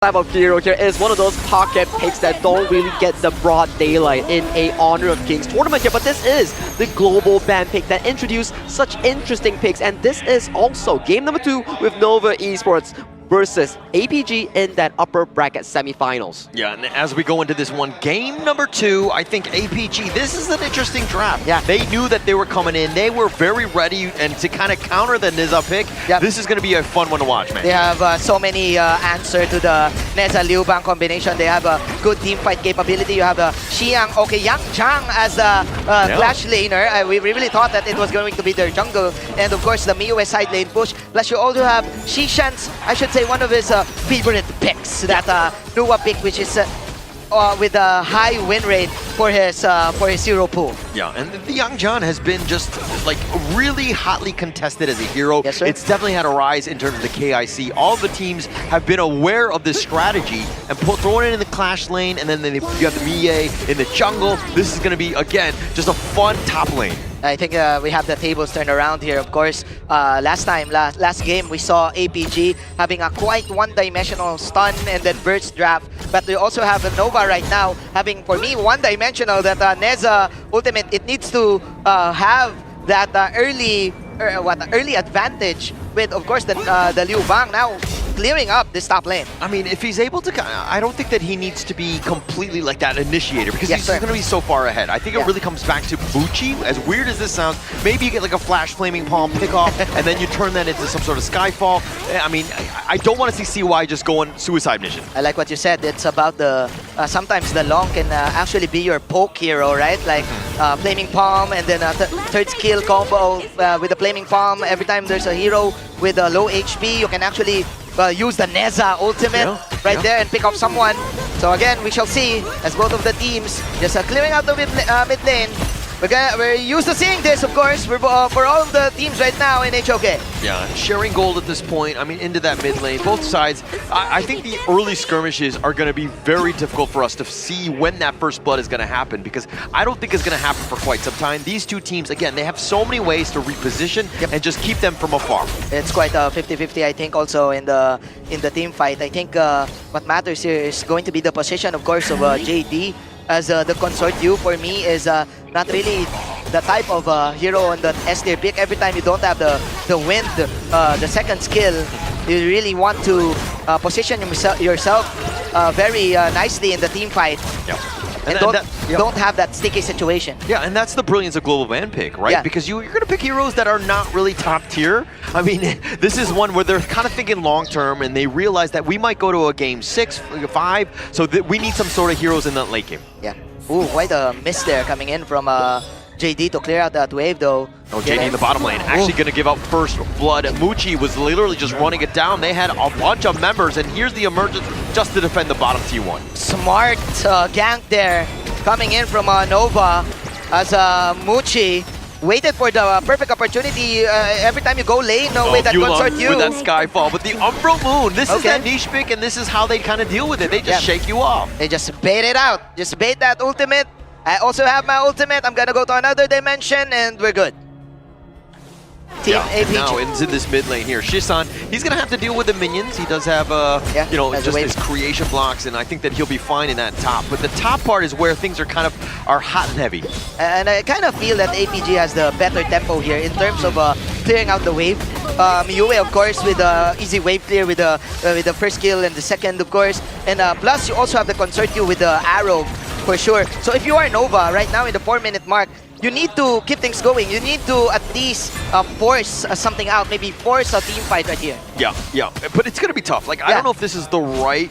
type of hero here is one of those pocket picks that don't really get the broad daylight in a Honor of Kings tournament here, but this is the global ban pick that introduced such interesting picks, and this is also game number 2 with Nova Esports versus APG in that upper bracket semifinals. Yeah, and as we go into this one, game number 2, I think APG, this is an interesting draft. Yeah. They knew that they were coming in. They were very ready, and to kind of counter the Niza pick, this is going to be a fun one to watch, man. They have so many answers to the Neza Liu Bang combination. They have a good team fight capability. You have the Xiang, Wángzhě as the clash laner. We really thought that it was going to be their jungle, and of course the Miyu side lane push. Plus you also have Shishan's, I should say, one of his favorite picks, that Nuwa pick, which is with a high win rate for his hero pool. Yeah, and the Wángzhě has been just like really hotly contested as a hero. Yes, sir. It's definitely had a rise in terms of the KIC. All the teams have been aware of this strategy and throwing it in the clash lane, and then you have the Miyu in the jungle. This is going to be, again, just a fun top lane. I think we have the tables turned around here. Of course, last game, we saw APG having a quite one-dimensional stun and then burst draft. But we also have a Nova right now having, for me, one-dimensional, that Neza ultimate. It needs to have that early advantage with, of course, the Liu Bang now clearing up this top lane. I mean, if he's able to, I don't think that he needs to be completely like that initiator, because he's going to be so far ahead. I think it really comes back to Bucci. As weird as this sounds, maybe you get like a flash flaming palm pick off, and then you turn that into some sort of skyfall. I mean, I don't want to see CY just go on suicide mission. I like what you said. It's about the sometimes the long can actually be your poke hero, right? Like flaming palm and then a third skill combo with the flaming palm. Every time there's a hero with a low HP, you can actually use the Neza ultimate there and pick off someone. So again, we shall see as both of the teams just clearing out the mid lane. We're used to seeing this, of course, for all of the teams right now in HOK. Yeah, sharing gold at this point, I mean, into that mid lane, both sides. I think the early skirmishes are going to be very difficult for us to see when that first blood is going to happen, because I don't think it's going to happen for quite some time. These two teams, again, they have so many ways to reposition and just keep them from afar. It's quite a 50-50, I think, also in the team fight. I think what matters here is going to be the position, of course, of JD. As the consort you, for me, is not really the type of hero on the S tier pick. Every time you don't have the wind, the second skill, you really want to position yourself very nicely in the team fight. And don't have that sticky situation. Yeah, and that's the brilliance of global ban pick, right? Yeah. Because you're going to pick heroes that are not really top tier. I mean, this is one where they're kind of thinking long term, and they realize that we might go to a game 6, 5, so that we need some sort of heroes in that late game. Yeah. Ooh, quite a miss there coming in from JD to clear out that wave, though. Oh, JD in the bottom lane, actually going to give up first blood. Muchi was literally just running it down. They had a bunch of members, and here's the emergence just to defend the bottom T1. Smart gank there coming in from Nova, as Muchi waited for the perfect opportunity. Every time you go lane, with that consort you. With that Skyfall, but the Umbral Moon, this is that niche pick, and this is how they kind of deal with it. They just shake you off. They just bait it out. Just bait that ultimate. I also have my ultimate. I'm gonna go to another dimension, and we're good. Team APG. Now it's in this mid lane here. Shisan, he's gonna have to deal with the minions. He does have just his creation blocks, and I think that he'll be fine in that top. But the top part is where things are hot and heavy. And I kind of feel that APG has the better tempo here in terms of clearing out the wave. Miyu, of course, with the easy wave clear with the first kill and the second, of course. And plus, you also have the consort you with the arrow for sure. So if you are Nova right now in the 4-minute mark, you need to keep things going. You need to at least force something out, maybe force a team fight right here. Yeah, but it's gonna be tough. Like, I don't know if this is the right,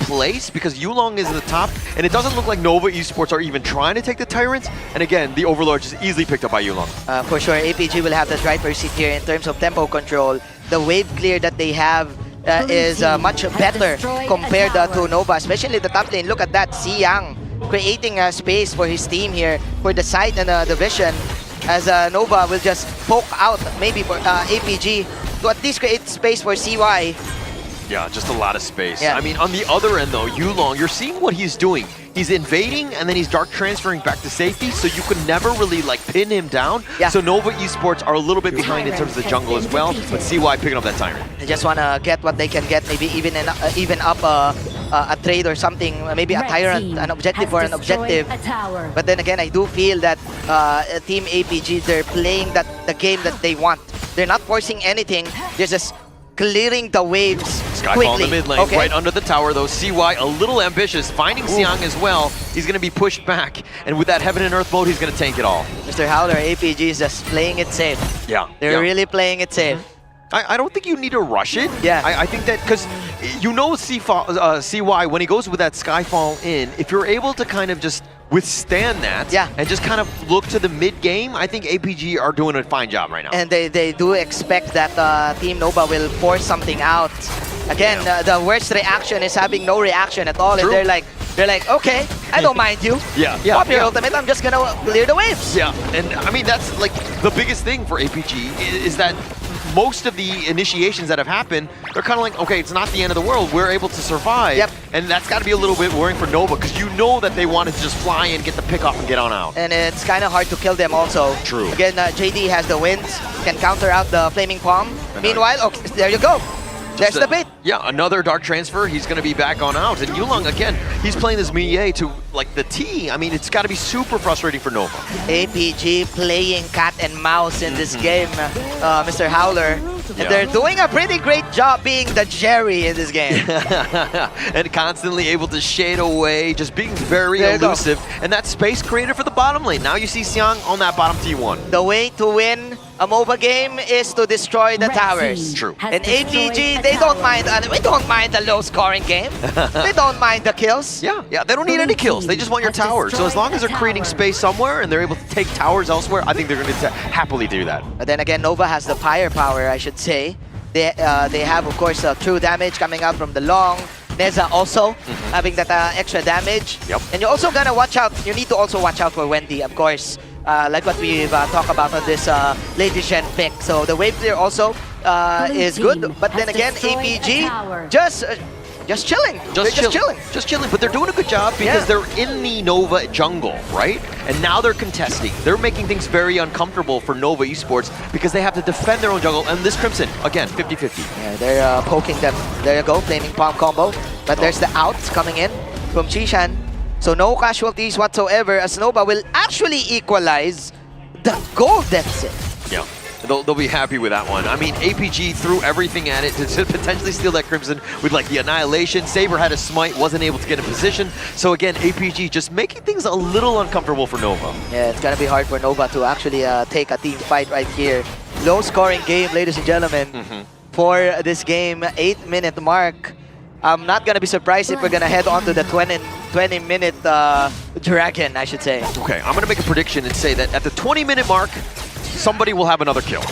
place, because Yulong is in the top, and it doesn't look like Nova Esports are even trying to take the Tyrants. And again, the Overlord is easily picked up by Yulong. For sure, APG will have the driver's seat here in terms of tempo control. The wave clear that they have is much better compared to Nova, especially the top lane. Look at that, Xiang creating a space for his team here, for the sight and the vision, as Nova will just poke out maybe for APG to at least create space for CY. Yeah, just a lot of space. Yeah. I mean, on the other end though, Yulong, you're seeing what he's doing. he's invading and then he's dark transferring back to safety, so you could never really like pin him down. Yeah. So Nova Esports are a little bit behind in terms of the jungle as well, but CY picking up that Tyrant. They just want to get what they can get, maybe even up a trade or something, maybe a Tyrant, an objective or an objective. But then again, I do feel that Team APG, they're playing the game that they want. They're not forcing anything, they're just clearing the waves quickly. Skyfall in the mid lane, right under the tower though. CY a little ambitious, finding Xiang as well. He's going to be pushed back, and with that Heaven and Earth mode, he's going to tank it all. Mr. Howler, APG is just playing it safe. Yeah. They're really playing it safe. I don't think you need to rush it. Yeah. I think that, because you know CY, when he goes with that Skyfall in, if you're able to kind of just withstand that and just kind of look to the mid game, I think APG are doing a fine job right now. And they do expect that Team Nova will force something out. Again, the worst reaction is having no reaction at all. True. And they're like, okay, I don't mind you. Pop your ultimate, I'm just gonna clear the waves. Yeah, and I mean, that's like the biggest thing for APG is that most of the initiations that have happened, they're kind of like, okay, it's not the end of the world. We're able to survive. Yep. And that's got to be a little bit worrying for Nova, because you know that they want to just fly in, get the pick off, and get on out. And it's kind of hard to kill them also. True. Again, JD has the wins, can counter out the Flaming Palm. Meanwhile, okay, there you go. There's the bait. Yeah, another dark transfer. He's going to be back on out. And Yulong, again, he's playing this Miye to like the T. I mean, it's got to be super frustrating for Nova. APG playing cat and mouse in this game, Mr. Howler. And they're doing a pretty great job being the Jerry in this game. And constantly able to shade away, just being very elusive. And that space created for the bottom lane. Now you see Xiang on that bottom T1. The way to win a MOBA game is to destroy the towers. True. And APG, they don't mind. We don't mind the low-scoring game. They don't mind the kills. Yeah, they don't need any kills. They just want your towers. So as long as they're creating space somewhere and they're able to take towers elsewhere, I think they're going to happily do that. But then again, Nova has the firepower, I should say. They have, of course, true damage coming out from the long. Neza also having that extra damage. Yep. And you're also gonna watch out. You need to also watch out for Wendy, of course. Like what we've talked about on this late gen pick. So the wave there also is good. But then again, APG just chilling. Just chilling, but they're doing a good job because they're in the Nova jungle, right? And now they're contesting. They're making things very uncomfortable for Nova Esports because they have to defend their own jungle. And this Crimson, again, 50-50. Yeah, they're poking them. There you go, flaming palm combo. But there's the outs coming in from Chishan. So no casualties whatsoever, as Nova will actually equalize the goal deficit. Yeah. They'll be happy with that one. I mean, APG threw everything at it to potentially steal that Crimson with like the Annihilation. Saber had a smite, wasn't able to get in position. So again, APG just making things a little uncomfortable for Nova. Yeah, it's gonna be hard for Nova to actually take a team fight right here. Low scoring game, ladies and gentlemen, for this game, 8-minute mark. I'm not gonna be surprised if we're gonna head on to the 20-minute dragon, I should say. Okay, I'm gonna make a prediction and say that at the 20-minute mark, somebody will have another kill.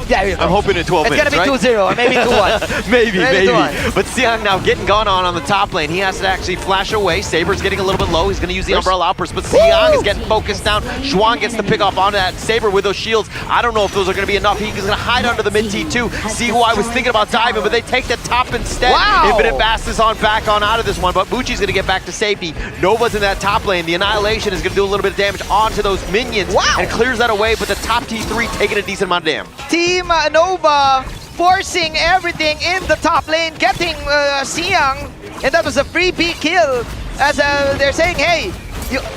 Yeah, I'm hoping in 12 minutes, It's gonna be 2-0 or maybe 2-1. maybe. 2-1. But Xiang now getting gone on the top lane. He has to actually flash away. Saber's getting a little bit low. He's gonna use the Umbrella Outburst, but Xiang is getting focused down. Zhuang gets the pick off onto that Saber with those shields. I don't know if those are gonna be enough. He's gonna hide under the mid T2. CY was thinking about diving, but they take the top instead. Wow. Infinite Bass is on back on out of this one, but Bucci's gonna get back to safety. Nova's in that top lane. The Annihilation is gonna do a little bit of damage onto those minions and clears that away, but the top T3 taking a decent amount of damage. Team Nova forcing everything in the top lane, getting Xiang, and that was a free B kill. As they're saying, hey,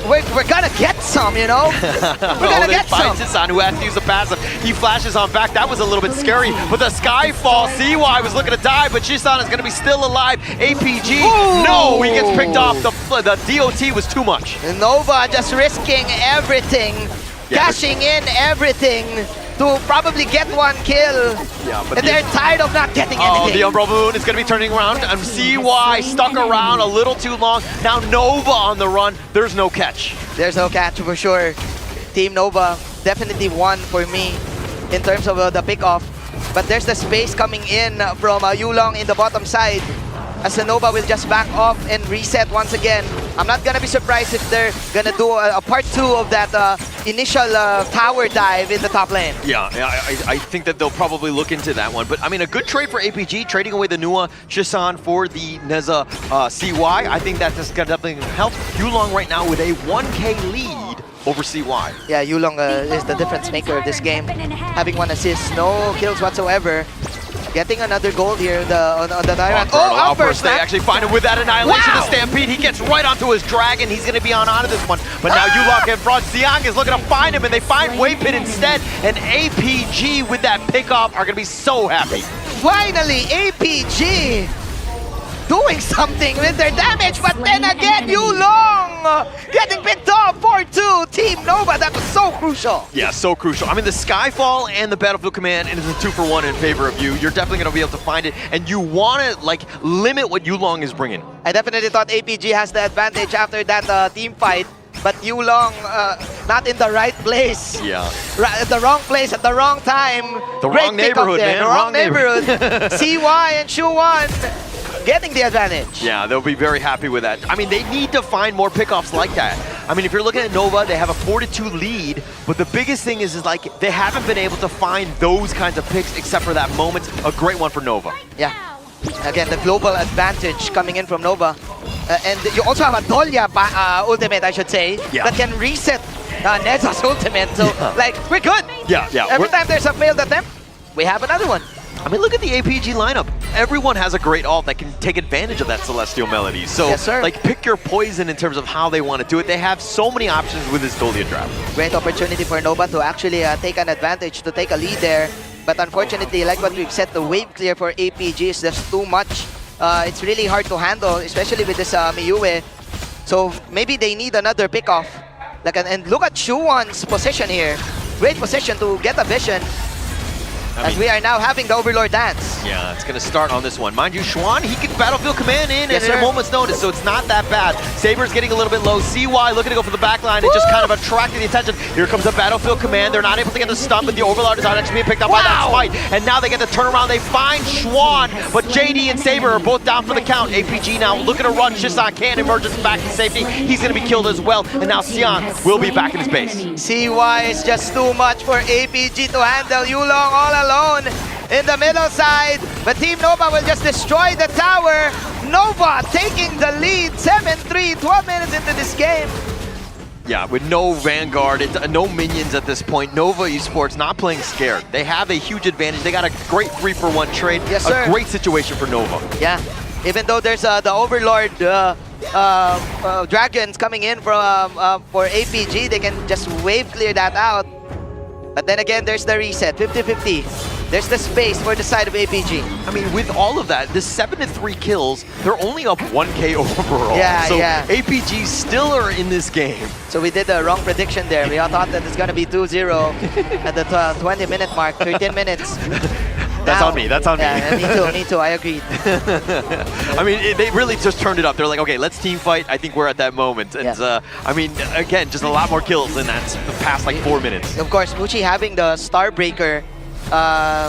we're gonna get some, you know? We're gonna get some. Son, who has to use the passive. He flashes on back. That was a little bit scary. But the Skyfall, CY was looking to die, but Shisan is gonna be still alive. APG, no, he gets picked off. The DOT was too much. Nova just risking everything, cashing in everything to probably get one kill. Yeah, but and they're tired of not getting anything. The Umbrella Moon is going to be turning around. And CY stuck around a little too long. Now Nova on the run. There's no catch. There's no catch for sure. Team Nova definitely won for me in terms of the pick-off. But there's the space coming in from Yulong in the bottom side. As the Nova will just back off and reset once again. I'm not gonna be surprised if they're gonna do a part 2 of that initial tower dive in the top lane. Yeah, I think that they'll probably look into that one. But I mean, a good trade for APG, trading away the Nua Shisan for the Neza CY. I think that's going to definitely help. Yulong right now with a 1K lead over CY. Yeah, Yulong is the difference maker of this game. Having 1 assist, no kills whatsoever. Getting another gold here on the Tyrant. Oh, outburst! They actually find him with that annihilation. Wow. The Stampede. He gets right onto his dragon. He's going to be on out of this one. But now Yulong in front. Xiang is looking to find him, and they find Waypit instead. And APG with that pickoff are going to be so happy. Finally, APG doing something with their damage, but then again, Yulong getting picked off 4-2. Team Nova, that was so crucial. Yeah, so crucial. I mean, the Skyfall and the Battlefield Command is a 2-for-1 in favor of you. You're definitely going to be able to find it, and you want to like limit what Yulong is bringing. I definitely thought APG has the advantage after that team fight, but Yulong not in the right place. Yeah. The wrong place at the wrong time. The wrong neighborhood, man. The wrong neighborhood. CY and Shuwan getting the advantage. Yeah, they'll be very happy with that. I mean, they need to find more pickoffs like that. I mean, if you're looking at Nova, they have a 4-2 lead, but the biggest thing is like they haven't been able to find those kinds of picks except for that moment. A great one for Nova. Yeah. Again, the global advantage coming in from Nova. And you also have a Dolya ultimate, I should say, that can reset Neza's ultimate. So, like, we're good. Yeah. Every time there's a failed attempt, we have another one. I mean, look at the APG lineup. Everyone has a great ult that can take advantage of that Celestial Melody. So, yes, sir. like, pick your poison in terms of how they want to do it. They have so many options with this Dolya draft. Great opportunity for Nova to actually take an advantage, to take a lead there. But unfortunately, like what we've said, the wave clear for APG is just too much. It's really hard to handle, especially with this Miyue. So maybe they need another pickoff. Like, and look at Shuwan's position here. Great position to get a vision. As we are now having the Overlord dance. Yeah, it's going to start on this one. Mind you, Xuan, he can Battlefield Command in yes, at a moment's notice, so it's not that bad. Saber's getting a little bit low. CY looking to go for the backline and just kind of attracting the attention. Here comes the Battlefield Command. They're not able to get the stun, but the Overlord is not actually being picked up by that smite. And now they get the turnaround. They find Xuan, but JD and Saber are both down for the count. APG now looking to run. Shisan can't emerge back to safety. He's going to be killed as well. And now Xiang will be back in his base. CY is just too much for APG to handle. Yulong all alone in the middle side, but Team Nova will just destroy the tower. Nova taking the lead, 7-3, 12 minutes into this game. Yeah, with no Vanguard, no minions at this point. Nova Esports not playing scared. They have a huge advantage. They got a great 3-for-1 trade. Yes, sir. A great situation for Nova. Yeah, even though there's the Overlord dragons coming in for APG, they can just wave clear that out. But then again, there's the reset, 50-50. There's the space for the side of APG. I mean, with all of that, the 7-3 kills, they're only up 1K overall. Yeah, so yeah. APG still are in this game. So we did the wrong prediction there. We all thought that it's going to be 2-0 at the 20-minute mark, 13 minutes. That's on me, that's on me. Yeah, me too, I agreed. I mean, they really just turned it up. They're like, okay, let's team fight. I think we're at that moment. And I mean, again, just a lot more kills in that past like 4 minutes. Of course, Muchi having the Starbreaker,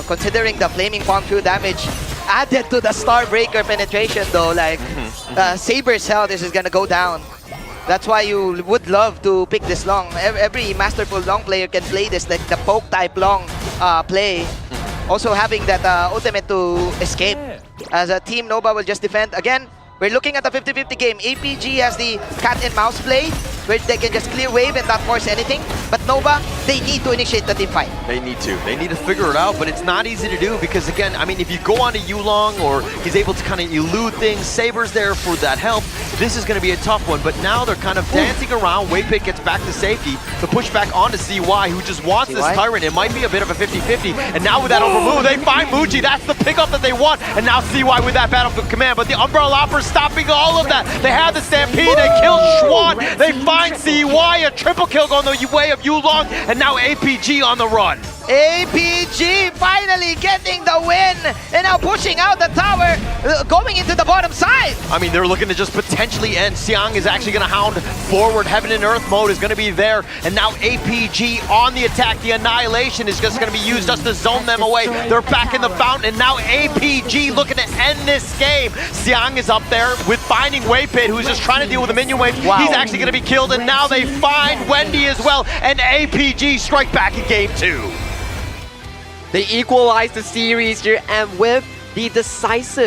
considering the Flaming Palm Q damage added to the Starbreaker penetration though, like Saber's health is going to go down. That's why you would love to pick this long. Every Masterful long player can play this, like the poke type long play. Also having that ultimate to escape. As a Team Nova will just defend. Again, we're looking at a 50-50 game. APG has the cat and mouse play, where they can just clear wave and not force anything. But Nova, they need to initiate the team fight. They need to. They need to figure it out, but it's not easy to do because, again, I mean, if you go on to Yulong or he's able to kind of elude things, Saber's there for that help, this is going to be a tough one. But now they're kind of dancing around. Waypit gets back to safety to push back onto CY, who just wants this Tyrant. It might be a bit of a 50-50. And now with that overmove, they find Muji. That's the pickup that they want. And now CY with that Battlefield Command. But the Umbrella Opera stopping all of that. They have the Stampede. They kill Xuan. They find CY. A triple kill going the way of Yulong. And now APG on the run. APG finally getting the win and now pushing out the tower, going into the bottom side. I mean, they're looking to just potentially end. Xiang is actually going to hound forward. Heaven and Earth mode is going to be there. And now APG on the attack. The Annihilation is just going to be used just to zone them away. They're back in the fountain. And now APG looking to end this game. Xiang is up there with finding Waypit, who's just trying to deal with the minion wave. Wow. He's actually going to be killed. And now they find Wendy as well. And APG strike back in game 2. They equalize the series here, and with the decisive